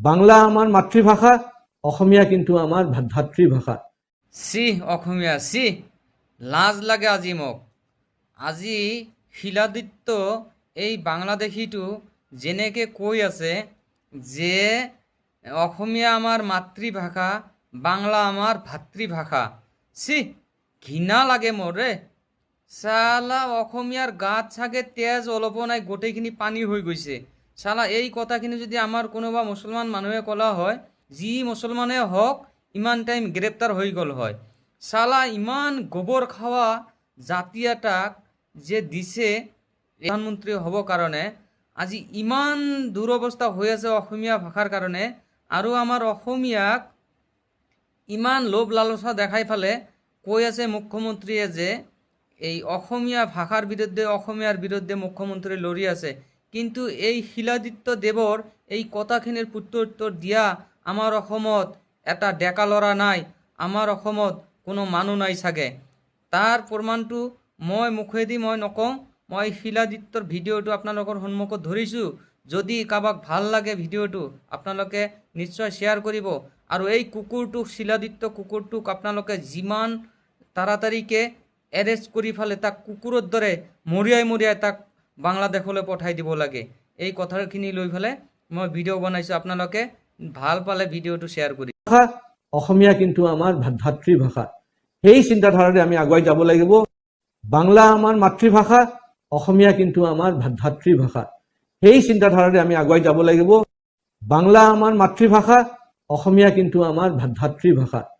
বাংলা আমার মাতৃভাষা, অসমীয়া কিন্তু আমার ভাতৃভাষা। চি অসমীয়া চি লাজ লাগে আজি মোক। আজি শিলাদিত্য এই বাংলাদেশীটো যেনেকে কৈ আছে যে অসমীয়া আমার মাতৃভাষা, বাংলা আমার ভাতৃভাষা। চি ঘৃণা লাগে মোৰ ৰে। চালা অসমীয়াৰ গাত চাগে তেজ অলপো নাই, গোটেইখিনি পানী হৈ গৈছে। চালা এই কথাখিনি যদি আমাৰ কোনোবা মুছলমান মানুহে ক'লা হয়, যি মুছলমানে হওক ইমান টাইম গ্ৰেপ্তাৰ হৈ গ'ল হয়। চালা ইমান গোবৰ খাওয়া জাতি এটাক যে দিছে প্ৰধানমন্ত্ৰী হ'ব কাৰণে, আজি ইমান দুৰৱস্থা হৈ আছে অসমীয়া ভাষাৰ কাৰণে। আৰু আমাৰ অসমীয়াক ইমান লোভ লালসা দেখাই ফালে কৈ আছে মুখ্যমন্ত্ৰীয়ে যে এই অসমীয়া ভাষাৰ বিৰুদ্ধে, অসমীয়াৰ বিৰুদ্ধে মুখ্যমন্ত্ৰী লৰি আছে। কিন্তু এই শিলাদিত্য দেৱৰ এই কথাখিনিৰ প্ৰত্যুত্তৰ দিয়া আমাৰ অসমত এটা ডেকা ল'ৰা নাই, আমাৰ অসমত কোনো মানুহ নাই চাগে। তাৰ প্ৰমাণটো মই মুখেদি মই নকওঁ, মই শিলাদিত্যৰ ভিডিঅ'টো আপোনালোকৰ সন্মুখত ধৰিছোঁ। যদি কাৰোবাক ভাল লাগে ভিডিঅ'টো আপোনালোকে নিশ্চয় শ্বেয়াৰ কৰিব। আৰু এই কুকুৰটোক, শিলাদিত্য কুকুৰটোক আপোনালোকে যিমান তাড়াতাড়িকে এৰেষ্ট কৰি ফালে তাক কুকুৰৰ দৰে মৰিয়াই মৰিয়াই তাক বাংলাদেশলৈ পঠাই দিব লাগে। এই কথাখিনি লৈ ফালে মই ভিডিঅ' বনাইছোঁ, আপোনালোকে ভাল পালে ভিডিঅ'টো শ্বেয়াৰ কৰি। ভাষা, অসমীয়া কিন্তু আমাৰ ভাতৃভাষা। সেই চিন্তাধাৰাৰে আমি আগুৱাই যাব লাগিব। বাংলা আমাৰ মাতৃভাষা, অসমীয়া কিন্তু আমাৰ ভাতৃভাষা। সেই চিন্তাধাৰাৰে আমি আগুৱাই যাব লাগিব। বাংলা আমাৰ মাতৃভাষা, অসমীয়া কিন্তু আমাৰ ভাতৃভাষা।